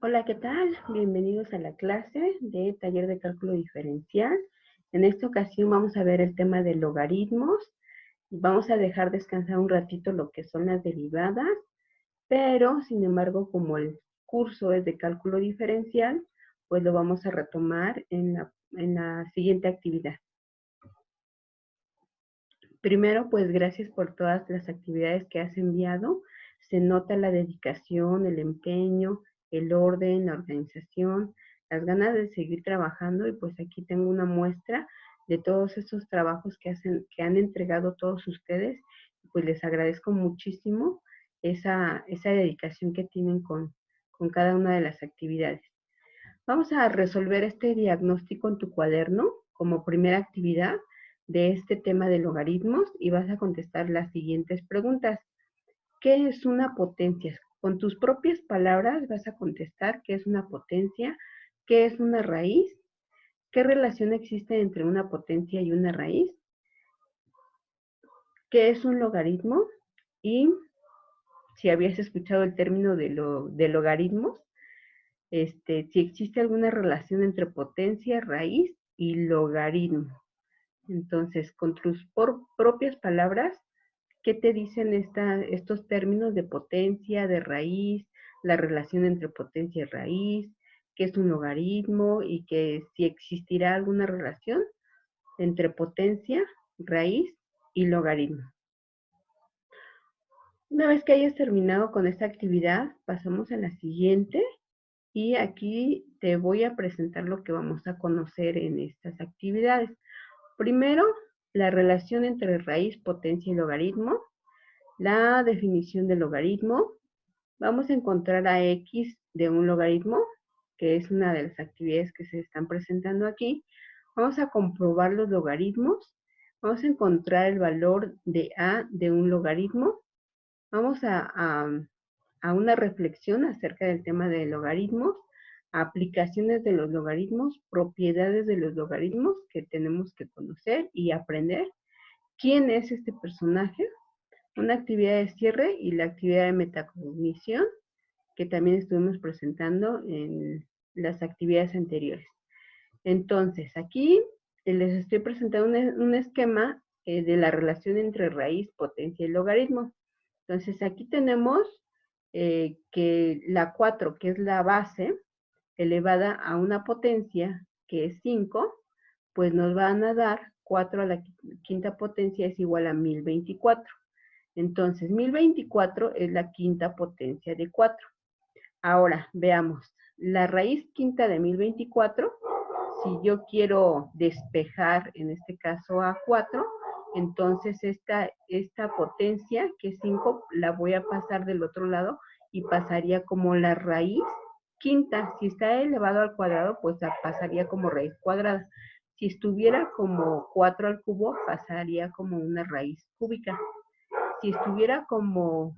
Hola, ¿qué tal? Bienvenidos a la clase de taller de cálculo diferencial. En esta ocasión vamos a ver el tema de logaritmos. Vamos a dejar descansar un ratito lo que son las derivadas, pero sin embargo, como el curso es de cálculo diferencial, pues lo vamos a retomar en la siguiente actividad. Primero, pues gracias por todas las actividades que has enviado. Se nota la dedicación, el empeño, el orden, la organización, las ganas de seguir trabajando, y pues aquí tengo una muestra de todos esos trabajos que han entregado todos ustedes. Pues les agradezco muchísimo esa dedicación que tienen con cada una de las actividades. Vamos a resolver este diagnóstico en tu cuaderno como primera actividad de este tema de logaritmos, y vas a contestar las siguientes preguntas. ¿Qué es una potencia? Con tus propias palabras vas a contestar qué es una potencia, qué es una raíz, qué relación existe entre una potencia y una raíz, qué es un logaritmo, y si habías escuchado el término de logaritmos, si existe alguna relación entre potencia, raíz y logaritmo. Entonces, con tus propias palabras, ¿qué te dicen estos términos de potencia, de raíz, la relación entre potencia y raíz, qué es un logaritmo y que si existirá alguna relación entre potencia, raíz y logaritmo? Una vez que hayas terminado con esta actividad, pasamos a la siguiente, y aquí te voy a presentar lo que vamos a conocer en estas actividades. Primero, la relación entre raíz, potencia y logaritmo, la definición del logaritmo. Vamos a encontrar a x de un logaritmo, que es una de las actividades que se están presentando aquí. Vamos a comprobar los logaritmos. Vamos a encontrar el valor de a de un logaritmo. Vamos a una reflexión acerca del tema de logaritmos, aplicaciones de los logaritmos, propiedades de los logaritmos que tenemos que conocer y aprender. ¿Quién es este personaje? Una actividad de cierre y la actividad de metacognición, que también estuvimos presentando en las actividades anteriores. Entonces, aquí les estoy presentando un esquema de la relación entre raíz, potencia y logaritmo. Entonces, aquí tenemos que la 4, que es la base, elevada a una potencia que es 5, pues nos van a dar 4 a la quinta potencia es igual a 1024. Entonces, 1024 es la quinta potencia de 4. Ahora, veamos, la raíz quinta de 1024, si yo quiero despejar, en este caso a 4, entonces esta potencia, que es 5, la voy a pasar del otro lado y pasaría como la raíz quinta. Si está elevado al cuadrado, pues pasaría como raíz cuadrada. Si estuviera como 4 al cubo, pasaría como una raíz cúbica. Si estuviera como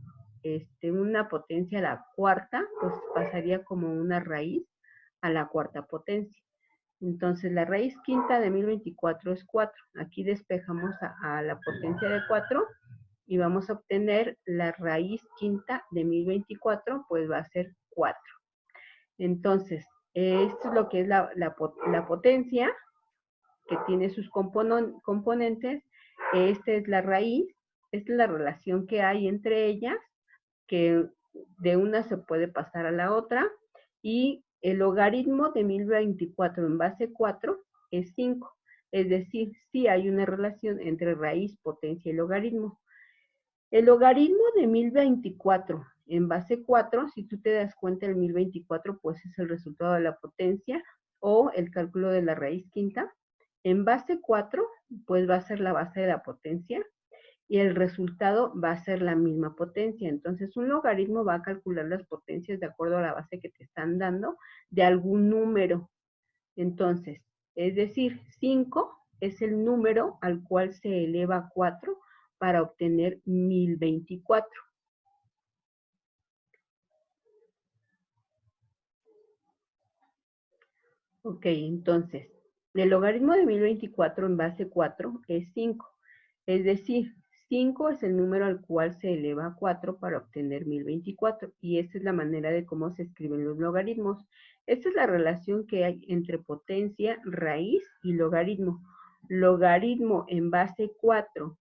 una potencia a la cuarta, pues pasaría como una raíz a la cuarta potencia. Entonces, la raíz quinta de 1024 es 4. Aquí despejamos a la potencia de 4 y vamos a obtener la raíz quinta de 1024, pues va a ser 4. Entonces, esto es lo que es la potencia, que tiene sus componentes. Esta es la raíz, esta es la relación que hay entre ellas, que de una se puede pasar a la otra, y el logaritmo de 1024 en base 4 es 5. Es decir, sí hay una relación entre raíz, potencia y logaritmo. El logaritmo de 1024 en base 4, si tú te das cuenta, el 1024 pues es el resultado de la potencia o el cálculo de la raíz quinta. En base 4 pues va a ser la base de la potencia y el resultado va a ser la misma potencia. Entonces, un logaritmo va a calcular las potencias de acuerdo a la base que te están dando de algún número. Entonces, es decir, 5 es el número al cual se eleva 4 para obtener 1024. Ok, entonces, el logaritmo de 1024 en base 4 es 5. Es decir, 5 es el número al cual se eleva a 4 para obtener 1024, y esta es la manera de cómo se escriben los logaritmos. Esta es la relación que hay entre potencia, raíz y logaritmo. Logaritmo en base 4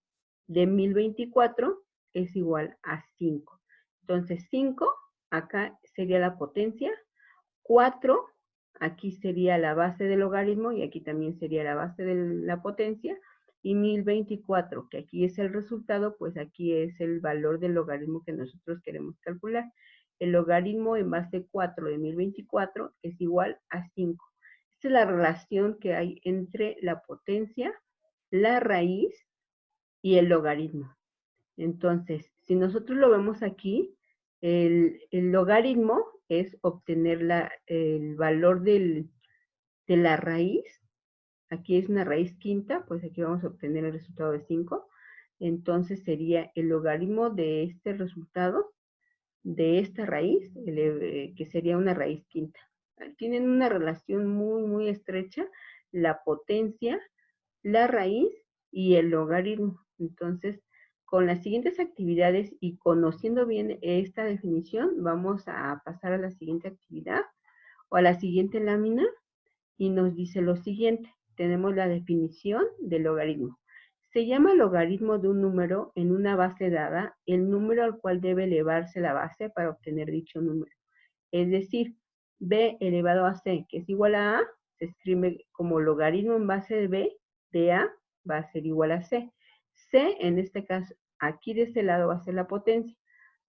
de 1024 es igual a 5. Entonces 5, acá sería la potencia, 4, aquí sería la base del logaritmo y aquí también sería la base de la potencia, y 1024, que aquí es el resultado, pues aquí es el valor del logaritmo que nosotros queremos calcular. El logaritmo en base 4 de 1024 es igual a 5. Esta es la relación que hay entre la potencia, la raíz y el logaritmo. Entonces, si nosotros lo vemos aquí, el logaritmo es obtener el valor de la raíz. Aquí es una raíz quinta, pues aquí vamos a obtener el resultado de 5. Entonces sería el logaritmo de este resultado, de esta raíz, que sería una raíz quinta. Tienen una relación muy, muy estrecha, la potencia, la raíz y el logaritmo. Entonces, con las siguientes actividades y conociendo bien esta definición, vamos a pasar a la siguiente actividad o a la siguiente lámina, y nos dice lo siguiente. Tenemos la definición del logaritmo. Se llama logaritmo de un número en una base dada el número al cual debe elevarse la base para obtener dicho número. Es decir, b elevado a c, que es igual a se escribe como logaritmo en base de b, de a va a ser igual a c. C, en este caso, aquí de este lado va a ser la potencia,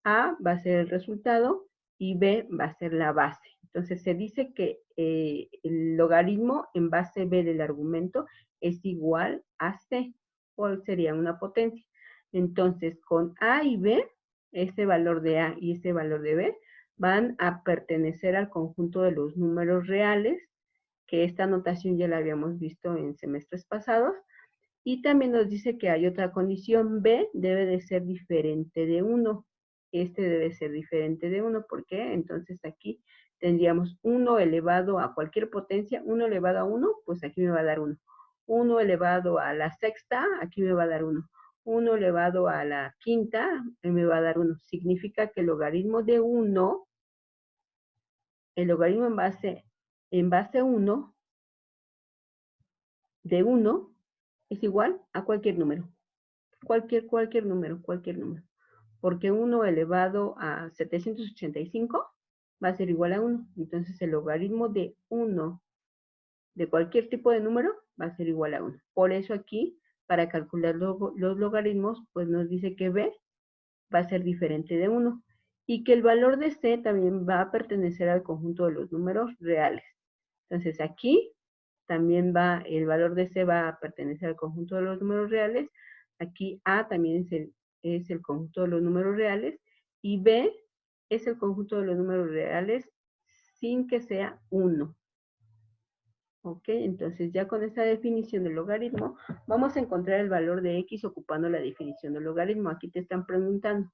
a va a ser el resultado y b va a ser la base. Entonces se dice que el logaritmo en base b del argumento es igual a c, o sería una potencia. Entonces con a y b, ese valor de a y ese valor de b van a pertenecer al conjunto de los números reales, que esta notación ya la habíamos visto en semestres pasados. Y también nos dice que hay otra condición, b debe de ser diferente de 1. Este debe ser diferente de 1, ¿por qué? Entonces aquí tendríamos 1 elevado a cualquier potencia, 1 elevado a 1, pues aquí me va a dar 1. 1 elevado a la sexta, aquí me va a dar 1. 1 elevado a la quinta, me va a dar 1. Significa que el logaritmo de 1, el logaritmo en base 1, de 1, es igual a cualquier número. Cualquier número, cualquier número. Porque 1 elevado a 785 va a ser igual a 1. Entonces el logaritmo de 1 de cualquier tipo de número va a ser igual a 1. Por eso aquí, para calcular los logaritmos, pues nos dice que b va a ser diferente de 1 y que el valor de c también va a pertenecer al conjunto de los números reales. Entonces aquí también el valor de c va a pertenecer al conjunto de los números reales. Aquí a también es el conjunto de los números reales y b es el conjunto de los números reales sin que sea 1. ¿Ok? Entonces ya con esta definición del logaritmo vamos a encontrar el valor de x ocupando la definición del logaritmo. Aquí te están preguntando,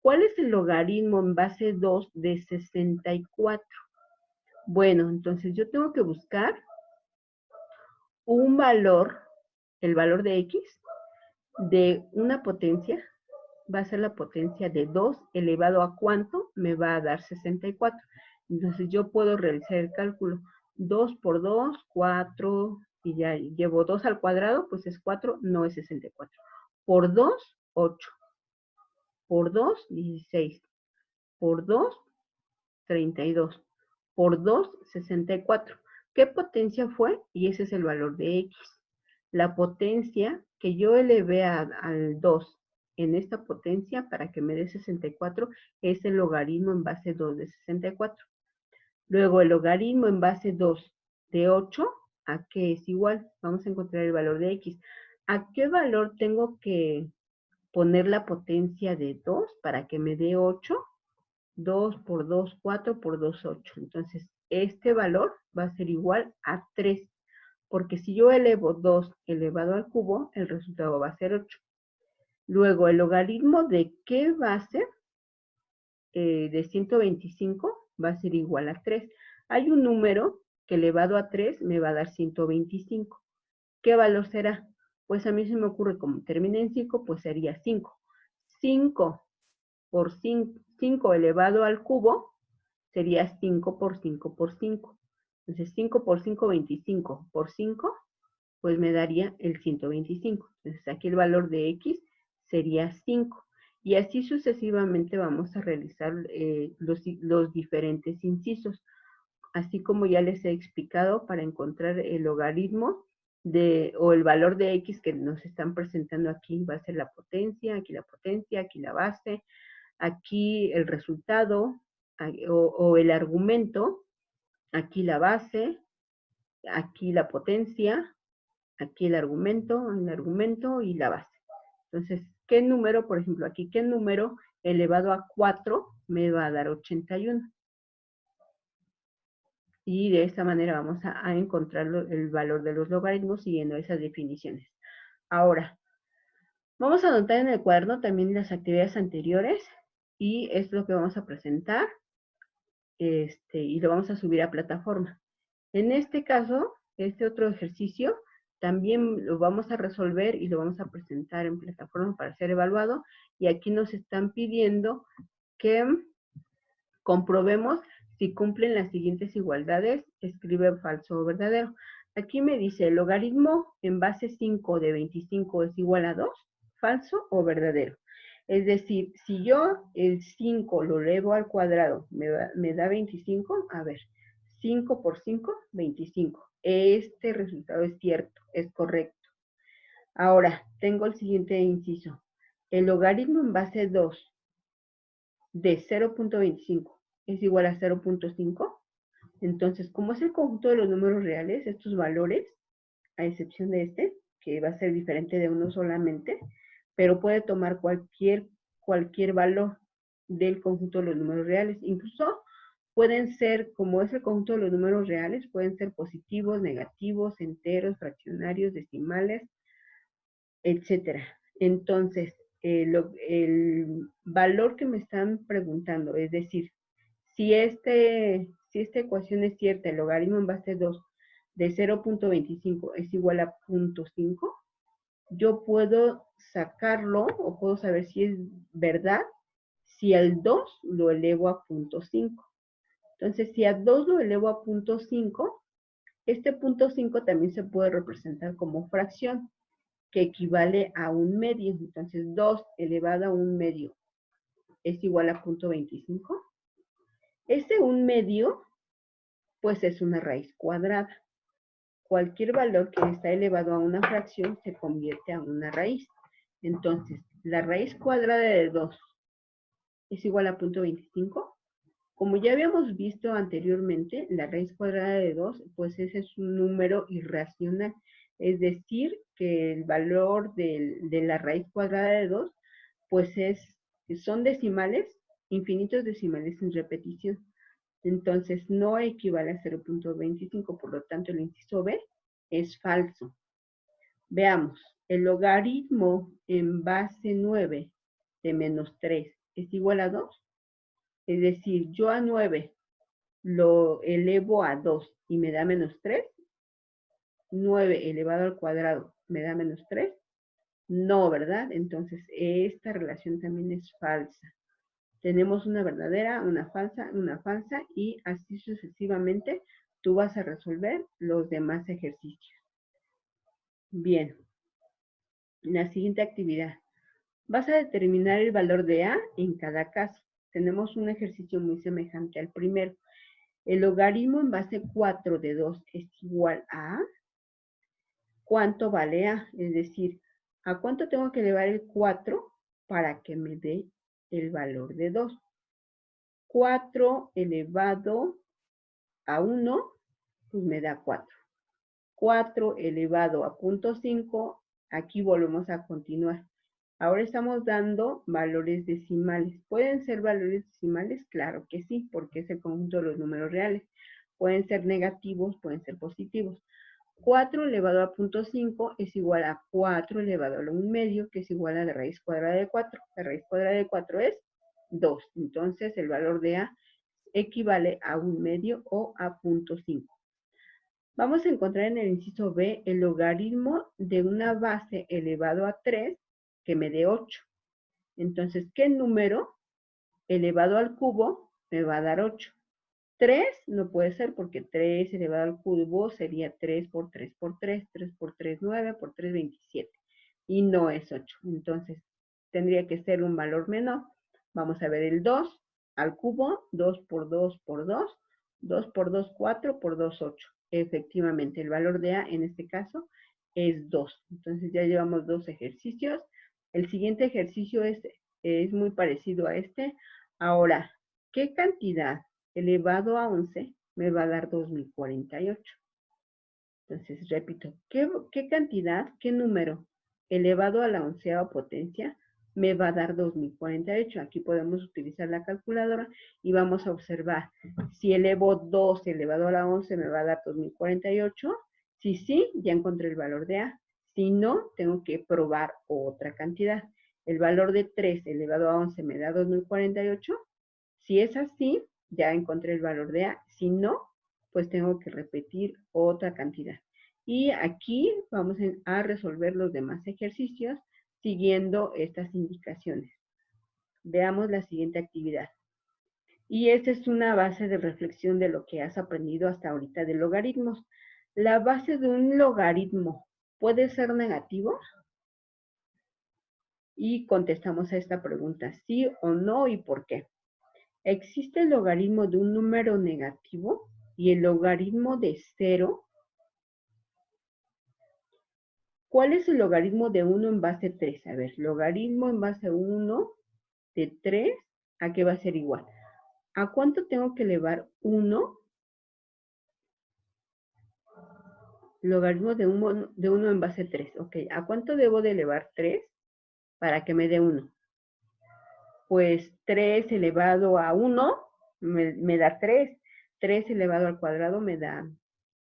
¿cuál es el logaritmo en base 2 de 64? Bueno, entonces yo tengo que buscar un valor, el valor de x, de una potencia, va a ser la potencia de 2 elevado a ¿cuánto? Me va a dar 64. Entonces yo puedo realizar el cálculo. 2 por 2, 4, y ya llevo 2 al cuadrado, pues es 4, no es 64. Por 2, 8. Por 2, 16. Por 2, 32. Por 2, 64. ¿Qué potencia fue? Y ese es el valor de x. La potencia que yo elevé al 2 en esta potencia para que me dé 64 es el logaritmo en base 2 de 64. Luego el logaritmo en base 2 de 8, ¿a qué es igual? Vamos a encontrar el valor de x. ¿A qué valor tengo que poner la potencia de 2 para que me dé 8? 2 por 2, 4 por 2, 8. Entonces, este valor va a ser igual a 3. Porque si yo elevo 2 elevado al cubo, el resultado va a ser 8. Luego, el logaritmo de qué va a ser de 125 va a ser igual a 3. Hay un número que elevado a 3 me va a dar 125. ¿Qué valor será? Pues a mí se me ocurre, como termina en 5, pues sería 5. 5 por 5 elevado al cubo sería 5 por 5 por 5. Entonces 5 por 5, 25 por 5, pues me daría el 125. Entonces aquí el valor de X sería 5. Y así sucesivamente vamos a realizar los diferentes incisos. Así como ya les he explicado, para encontrar el logaritmo o el valor de X que nos están presentando aquí, va a ser la potencia, aquí la base, aquí el resultado o el argumento, aquí la base, aquí la potencia, aquí el argumento y la base. Entonces, ¿qué número, por ejemplo, aquí, qué número elevado a 4 me va a dar 81? Y de esta manera vamos a encontrar el valor de los logaritmos siguiendo esas definiciones. Ahora, vamos a anotar en el cuaderno también las actividades anteriores y es lo que vamos a presentar y lo vamos a subir a plataforma. En este caso, este otro ejercicio también lo vamos a resolver y lo vamos a presentar en plataforma para ser evaluado. Y aquí nos están pidiendo que comprobemos si cumplen las siguientes igualdades. Escribe falso o verdadero. Aquí me dice, ¿el logaritmo en base 5 de 25 es igual a 2? ¿Falso o verdadero? Es decir, si yo el 5 lo elevo al cuadrado, ¿me da 25? A ver, 5 por 5, 25. Este resultado es cierto, es correcto. Ahora, tengo el siguiente inciso. El logaritmo en base 2 de 0.25 es igual a 0.5. Entonces, como es el conjunto de los números reales, estos valores, a excepción de este, que va a ser diferente de uno solamente, pero puede tomar cualquier valor del conjunto de los números reales. Incluso pueden ser, como es el conjunto de los números reales, pueden ser positivos, negativos, enteros, fraccionarios, decimales, etcétera. Entonces, el valor que me están preguntando, es decir, si esta ecuación es cierta, el logaritmo en base 2 de 0.25 es igual a 0.5, yo puedo sacarlo o puedo saber si es verdad si al 2 lo elevo a 0.5. Entonces, si a 2 lo elevo a 0.5, este 0.5 también se puede representar como fracción, que equivale a 1/2. Entonces, 2 elevado a 1/2 es igual a 0.25. Ese 1/2, pues es una raíz cuadrada. Cualquier valor que está elevado a una fracción se convierte a una raíz. Entonces, la raíz cuadrada de 2 es igual a 0.25. Como ya habíamos visto anteriormente, la raíz cuadrada de 2, pues ese es un número irracional. Es decir, que el valor de la raíz cuadrada de 2, pues son decimales, infinitos decimales sin repetición. Entonces, no equivale a 0.25, por lo tanto, el inciso B es falso. Veamos, el logaritmo en base 9 de menos 3 es igual a 2. Es decir, yo a 9 lo elevo a 2 y me da menos 3. 9 elevado al cuadrado me da menos 3. No, ¿verdad? Entonces, esta relación también es falsa. Tenemos una verdadera, una falsa y así sucesivamente tú vas a resolver los demás ejercicios. Bien, la siguiente actividad. Vas a determinar el valor de A en cada caso. Tenemos un ejercicio muy semejante al primero. El logaritmo en base 4 de 2 es igual a ¿cuánto vale A? Es decir, ¿a cuánto tengo que elevar el 4 para que me dé el valor de 2? 4 elevado a 1, pues me da 4. 4 elevado a 0.5, aquí volvemos a continuar. Ahora estamos dando valores decimales. ¿Pueden ser valores decimales? Claro que sí, porque es el conjunto de los números reales. Pueden ser negativos, pueden ser positivos. 4 elevado a 0.5 es igual a 4 elevado a 1/2, que es igual a la raíz cuadrada de 4. La raíz cuadrada de 4 es 2. Entonces, el valor de A equivale a 1/2 o a 0.5. Vamos a encontrar en el inciso B el logaritmo de una base elevado a 3 que me dé 8. Entonces, ¿qué número elevado al cubo me va a dar 8? 3 no puede ser porque 3 elevado al cubo sería 3 por 3 por 3, 3 por 3, 9, por 3, 27. Y no es 8. Entonces, tendría que ser un valor menor. Vamos a ver el 2 al cubo, 2 por 2 por 2, 2 por 2, 4, por 2, 8. Efectivamente, el valor de A en este caso es 2. Entonces ya llevamos 2 ejercicios. El siguiente ejercicio es muy parecido a este. Ahora, ¿qué cantidad elevado a 11 me va a dar 2048? Entonces, repito, ¿qué cantidad, qué número elevado a la onceava potencia me va a dar 2048? Aquí podemos utilizar la calculadora y vamos a observar si elevo 2 elevado a la 11 me va a dar 2048. Si sí, ya encontré el valor de A. Si no, tengo que probar otra cantidad. El valor de 3 elevado a 11 me da 2048. Si es así, ya encontré el valor de A. Si no, pues tengo que repetir otra cantidad. Y aquí vamos a resolver los demás ejercicios siguiendo estas indicaciones. Veamos la siguiente actividad. Y esta es una base de reflexión de lo que has aprendido hasta ahorita de logaritmos. ¿La base de un logaritmo puede ser negativo? Y contestamos a esta pregunta, sí o no y por qué. ¿Existe el logaritmo de un número negativo y el logaritmo de 0? ¿Cuál es el logaritmo de 1 en base 3? A ver, logaritmo en base 1 de 3, ¿a qué va a ser igual? ¿A cuánto tengo que elevar 1? Logaritmo de 1 en base 3. Ok, ¿a cuánto debo de elevar 3 para que me dé 1? Pues 3 elevado a 1 me da 3. 3 elevado al cuadrado me da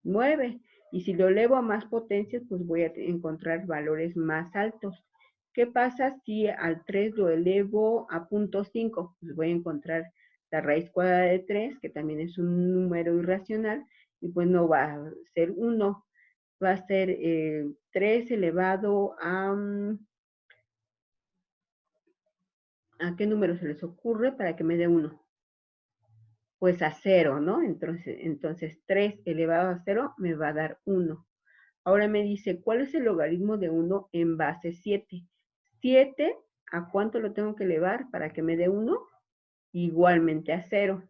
9. Y si lo elevo a más potencias, pues voy a encontrar valores más altos. ¿Qué pasa si al 3 lo elevo a 0.5? Pues voy a encontrar la raíz cuadrada de 3, que también es un número irracional, y pues no va a ser 1. Va a ser 3 elevado ¿a qué número se les ocurre para que me dé 1? Pues a 0, ¿no? Entonces 3 elevado a 0 me va a dar 1. Ahora me dice, ¿cuál es el logaritmo de 1 en base 7? 7, ¿a cuánto lo tengo que elevar para que me dé 1? Igualmente a 0.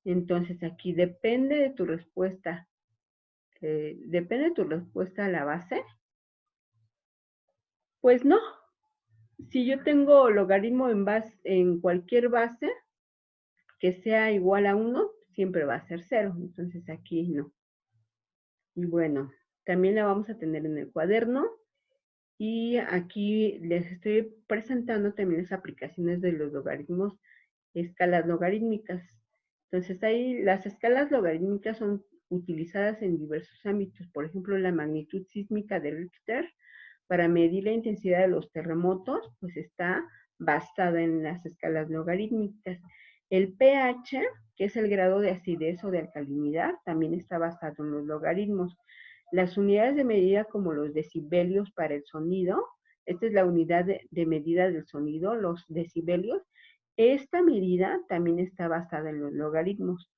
Entonces aquí depende de tu respuesta. ¿Depende de tu respuesta a la base? Pues no. Si yo tengo logaritmo en cualquier base que sea igual a 1, siempre va a ser 0. Entonces aquí no. Y bueno, también la vamos a tener en el cuaderno. Y aquí les estoy presentando también las aplicaciones de los logaritmos, escalas logarítmicas. Entonces, ahí las escalas logarítmicas son utilizadas en diversos ámbitos. Por ejemplo, la magnitud sísmica de Richter para medir la intensidad de los terremotos, pues está basada en las escalas logarítmicas. El pH, que es el grado de acidez o de alcalinidad, también está basado en los logaritmos. Las unidades de medida como los decibelios para el sonido, esta es la unidad de medida del sonido, los decibelios. Esta medida también está basada en los logaritmos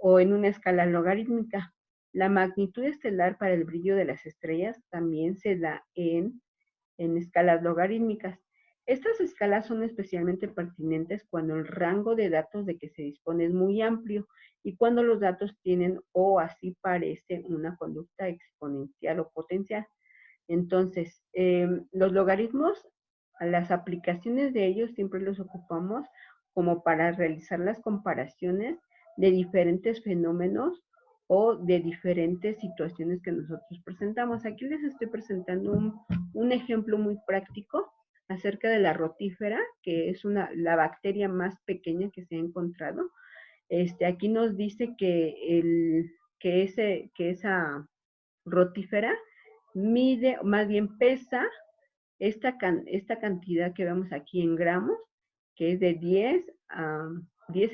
o en una escala logarítmica. La magnitud estelar para el brillo de las estrellas también se da en escalas logarítmicas. Estas escalas son especialmente pertinentes cuando el rango de datos de que se dispone es muy amplio y cuando los datos tienen o así parece una conducta exponencial o potencial. Entonces, los logaritmos, las aplicaciones de ellos siempre los ocupamos como para realizar las comparaciones de diferentes fenómenos o de diferentes situaciones que nosotros presentamos. Aquí les estoy presentando un ejemplo muy práctico acerca de la rotífera, que es la bacteria más pequeña que se ha encontrado. Aquí nos dice que esa rotífera mide, más bien pesa esta cantidad que vemos aquí en gramos, que es de 10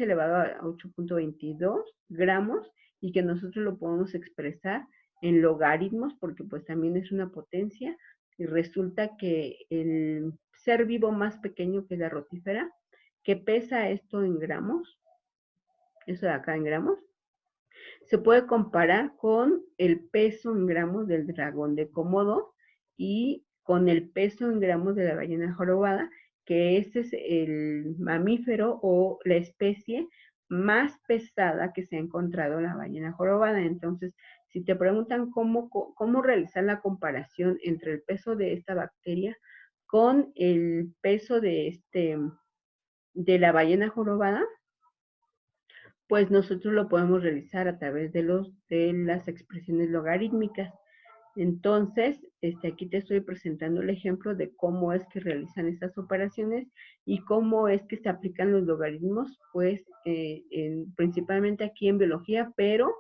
elevado a 8.22 gramos, y que nosotros lo podemos expresar en logaritmos, porque pues también es una potencia, y resulta que el ser vivo más pequeño que la rotífera, que pesa esto en gramos, eso de acá en gramos, se puede comparar con el peso en gramos del dragón de Komodo y con el peso en gramos de la ballena jorobada, que ese es el mamífero o la especie más pesada que se ha encontrado la ballena jorobada. Entonces, si te preguntan cómo realizar la comparación entre el peso de esta bacteria con el peso de la ballena jorobada, pues nosotros lo podemos realizar a través de las expresiones logarítmicas. Entonces, aquí te estoy presentando el ejemplo de cómo es que realizan estas operaciones y cómo es que se aplican los logaritmos, pues principalmente aquí en biología, pero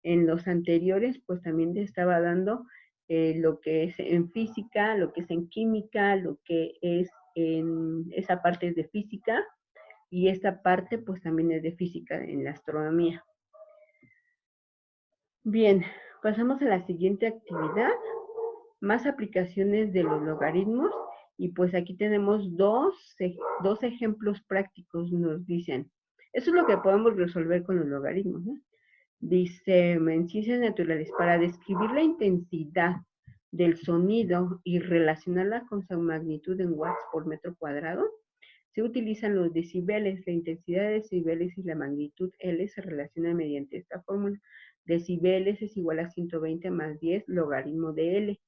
en los anteriores, pues también te estaba dando lo que es en física, lo que es en química, lo que es en esa parte de física, y esta parte pues también es de física en la astronomía. Bien, pasamos a la siguiente actividad, más aplicaciones de los logaritmos, y pues aquí tenemos dos ejemplos prácticos, nos dicen. Eso es lo que podemos resolver con los logaritmos, ¿no? Dice, en ciencias naturales, para describir la intensidad del sonido y relacionarla con su magnitud en watts por metro cuadrado, se utilizan los decibeles. La intensidad de decibeles y la magnitud L se relacionan mediante esta fórmula. Decibeles es igual a 120 más 10 logaritmo de L.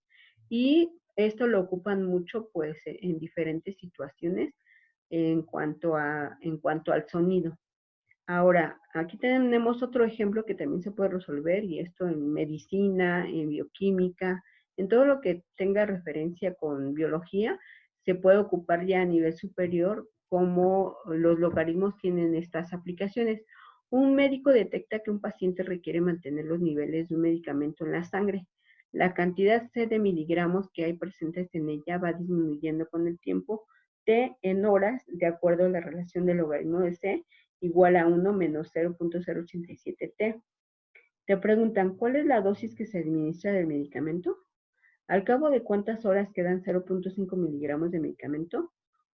Y esto lo ocupan mucho pues en diferentes situaciones en cuanto al sonido. Ahora, aquí tenemos otro ejemplo que también se puede resolver, y esto en medicina, en bioquímica, en todo lo que tenga referencia con biología, se puede ocupar ya a nivel superior cómo los logaritmos tienen estas aplicaciones. Un médico detecta que un paciente requiere mantener los niveles de un medicamento en la sangre. La cantidad C de miligramos que hay presentes en ella va disminuyendo con el tiempo T en horas, de acuerdo a la relación del logaritmo de C igual a 1 menos 0.087T. Te preguntan, ¿cuál es la dosis que se administra del medicamento? ¿Al cabo de cuántas horas quedan 0.5 miligramos de medicamento?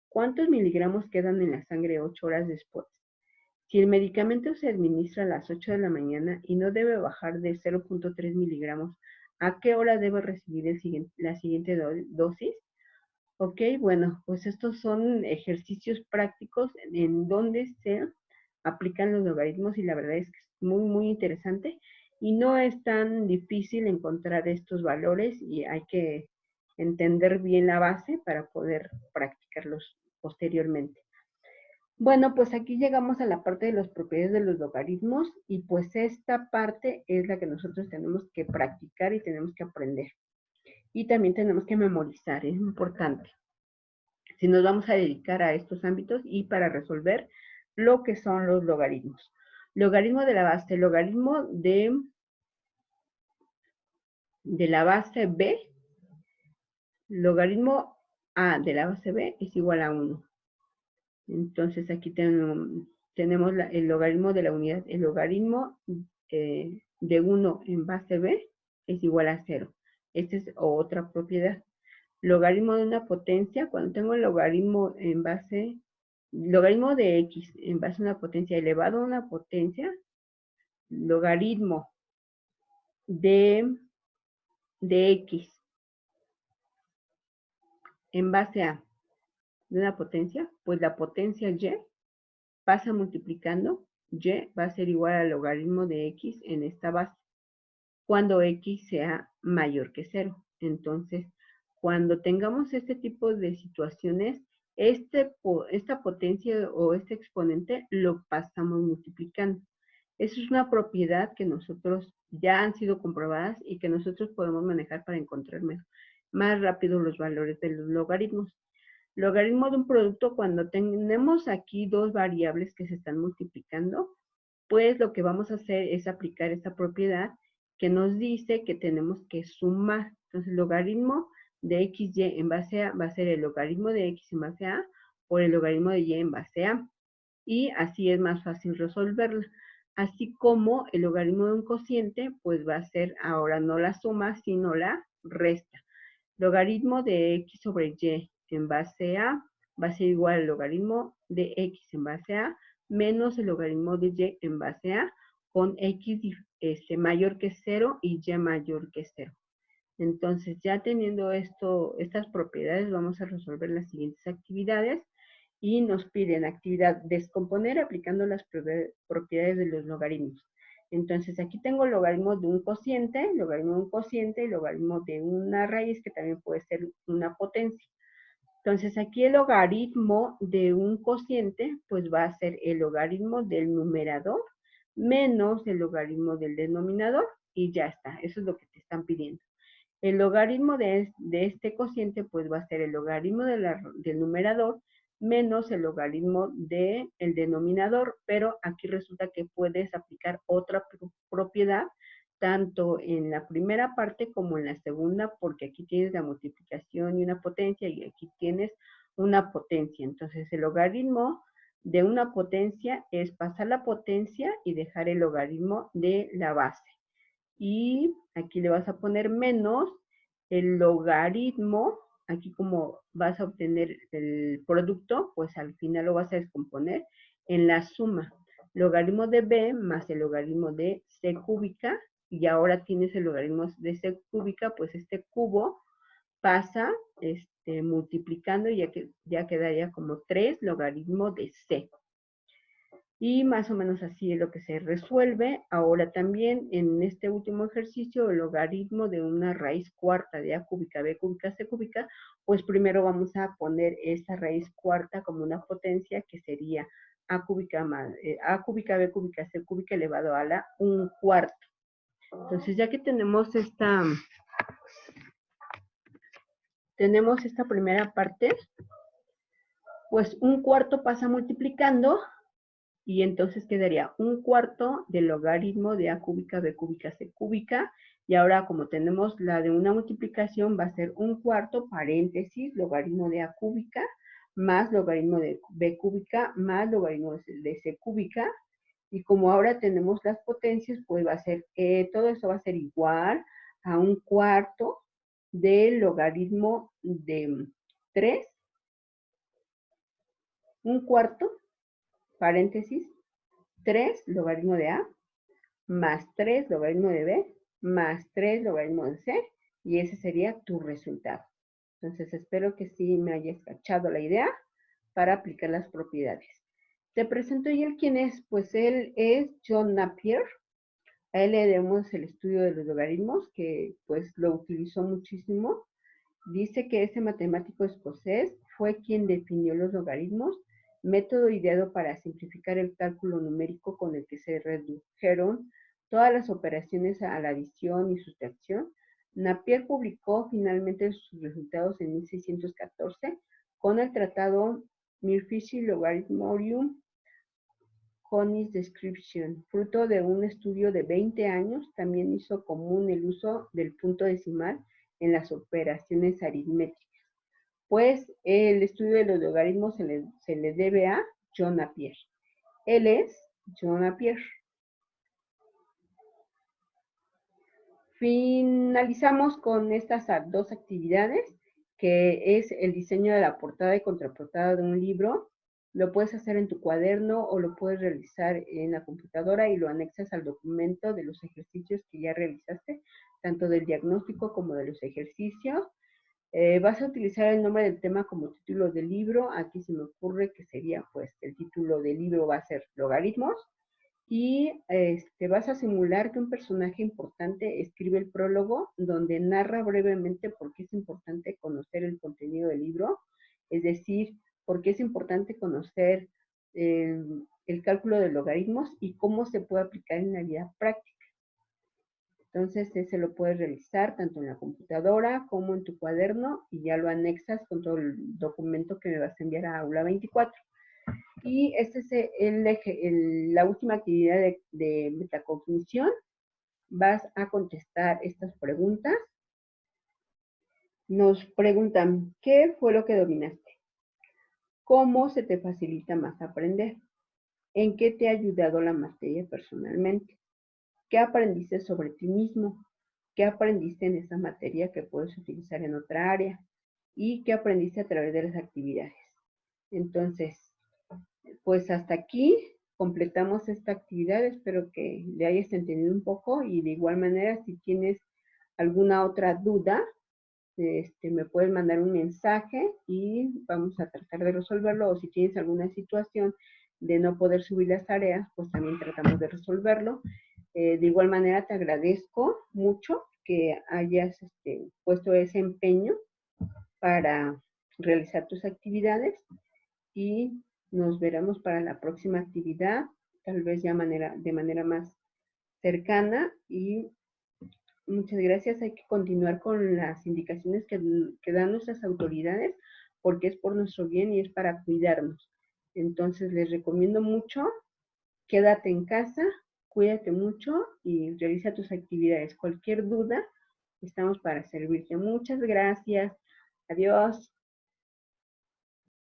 ¿Cuántos miligramos quedan en la sangre 8 horas después? Si el medicamento se administra a las 8 de la mañana y no debe bajar de 0.3 miligramos, ¿a qué hora debe recibir la siguiente dosis? Ok, bueno, pues estos son ejercicios prácticos en donde se aplican los logaritmos, y la verdad es que es muy, muy interesante y no es tan difícil encontrar estos valores, y hay que entender bien la base para poder practicarlos posteriormente. Bueno, pues aquí llegamos a la parte de las propiedades de los logaritmos, y pues esta parte es la que nosotros tenemos que practicar y tenemos que aprender. Y también tenemos que memorizar, es importante si nos vamos a dedicar a estos ámbitos y para resolver lo que son los logaritmos. Logaritmo de la base, logaritmo de la base B, logaritmo A de la base B es igual a 1. Entonces aquí tenemos el logaritmo de la unidad. El logaritmo de 1 en base B es igual a 0. Esta es otra propiedad. Logaritmo de una potencia, cuando tengo el logaritmo logaritmo de x en base a una potencia elevado a una potencia, logaritmo de x en base a de una potencia, pues la potencia y pasa multiplicando, y va a ser igual al logaritmo de x en esta base, cuando x sea mayor que 0. Entonces, cuando tengamos este tipo de situaciones, esta potencia o este exponente lo pasamos multiplicando. Esa es una propiedad que nosotros ya han sido comprobadas y que nosotros podemos manejar para encontrar más rápido los valores de los logaritmos. Logaritmo de un producto, cuando tenemos aquí dos variables que se están multiplicando, pues lo que vamos a hacer es aplicar esta propiedad que nos dice que tenemos que sumar. Entonces, logaritmo de xy en base a va a ser el logaritmo de x en base a por el logaritmo de y en base a. Y así es más fácil resolverla. así como el logaritmo de un cociente, pues va a ser ahora no la suma, sino la resta. Logaritmo de x sobre y en base a va a ser igual al logaritmo de x en base a menos el logaritmo de y en base a con x mayor que 0 y y mayor que 0. Entonces, ya teniendo estas propiedades, vamos a resolver las siguientes actividades y nos piden actividad descomponer aplicando las propiedades de los logaritmos. Entonces, aquí tengo el logaritmo de un cociente, logaritmo de un cociente y logaritmo de una raíz que también puede ser una potencia. Entonces, aquí el logaritmo de un cociente, pues va a ser el logaritmo del numerador menos el logaritmo del denominador y ya está. Eso es lo que te están pidiendo. El logaritmo de este cociente pues va a ser el logaritmo del numerador menos el logaritmo del denominador, pero aquí resulta que puedes aplicar otra propiedad tanto en la primera parte como en la segunda, porque aquí tienes la multiplicación y una potencia y aquí tienes una potencia. Entonces el logaritmo de una potencia es pasar la potencia y dejar el logaritmo de la base. Y aquí le vas a poner menos el logaritmo, aquí como vas a obtener el producto, pues al final lo vas a descomponer en la suma. Logaritmo de b más el logaritmo de c cúbica, y ahora tienes el logaritmo de c cúbica, pues este cubo pasa multiplicando y ya quedaría como 3 logaritmo de c. Y más o menos así es lo que se resuelve. Ahora también en este último ejercicio, el logaritmo de una raíz cuarta de a cúbica, b cúbica, c cúbica, pues primero vamos a poner esta raíz cuarta como una potencia que sería a cúbica, a cúbica, b cúbica, c cúbica elevado a la 1/4. Entonces ya que tenemos esta primera parte, pues 1/4 pasa multiplicando y entonces quedaría 1/4 del logaritmo de a cúbica, b cúbica, c cúbica, y ahora como tenemos la de una multiplicación va a ser 1/4 paréntesis logaritmo de a cúbica más logaritmo de b cúbica más logaritmo de c cúbica, y como ahora tenemos las potencias, pues va a ser, todo eso va a ser igual a 1/4 del logaritmo de 3, 1/4 paréntesis 3 logaritmo de A más 3 logaritmo de B más 3 logaritmo de C, y ese sería tu resultado. Entonces espero que sí me hayas cachado la idea para aplicar las propiedades. Te presento y él quién es. Pues él es John Napier. A él le debemos el estudio de los logaritmos, que pues lo utilizó muchísimo. Dice que ese matemático escocés fue quien definió los logaritmos, método ideado para simplificar el cálculo numérico con el que se redujeron todas las operaciones a la adición y sustracción. Napier publicó finalmente sus resultados en 1614 con el tratado Mirfici Logarithmorium Conis Description, fruto de un estudio de 20 años. También hizo común el uso del punto decimal en las operaciones aritméticas. Pues el estudio de los logaritmos se le debe a John Napier. Él es John Napier. Finalizamos con estas dos actividades, que es el diseño de la portada y contraportada de un libro. Lo puedes hacer en tu cuaderno o lo puedes realizar en la computadora y lo anexas al documento de los ejercicios que ya realizaste, tanto del diagnóstico como de los ejercicios. Vas a utilizar el nombre del tema como título del libro. Aquí se me ocurre que sería, pues, el título del libro va a ser Logaritmos. Y vas a simular que un personaje importante escribe el prólogo donde narra brevemente por qué es importante conocer el contenido del libro, es decir, por qué es importante conocer el cálculo de logaritmos y cómo se puede aplicar en la vida práctica. Entonces, ese lo puedes realizar tanto en la computadora como en tu cuaderno y ya lo anexas con todo el documento que me vas a enviar a Aula 24. Y esta es la última actividad de metacognición. Vas a contestar estas preguntas. Nos preguntan, ¿qué fue lo que dominaste? ¿Cómo se te facilita más aprender? ¿En qué te ha ayudado la materia personalmente? ¿Qué aprendiste sobre ti mismo? ¿Qué aprendiste en esa materia que puedes utilizar en otra área? ¿Y qué aprendiste a través de las actividades? Entonces, pues hasta aquí completamos esta actividad. Espero que le hayas entendido un poco y de igual manera, si tienes alguna otra duda, me puedes mandar un mensaje y vamos a tratar de resolverlo. O si tienes alguna situación de no poder subir las tareas, pues también tratamos de resolverlo. De igual manera, te agradezco mucho que hayas puesto ese empeño para realizar tus actividades y nos veremos para la próxima actividad, tal vez ya de manera más cercana y muchas gracias. Hay que continuar con las indicaciones que dan nuestras autoridades porque es por nuestro bien y es para cuidarnos. Entonces les recomiendo mucho, quédate en casa, cuídate mucho y realiza tus actividades. Cualquier duda, estamos para servirte. Muchas gracias. Adiós.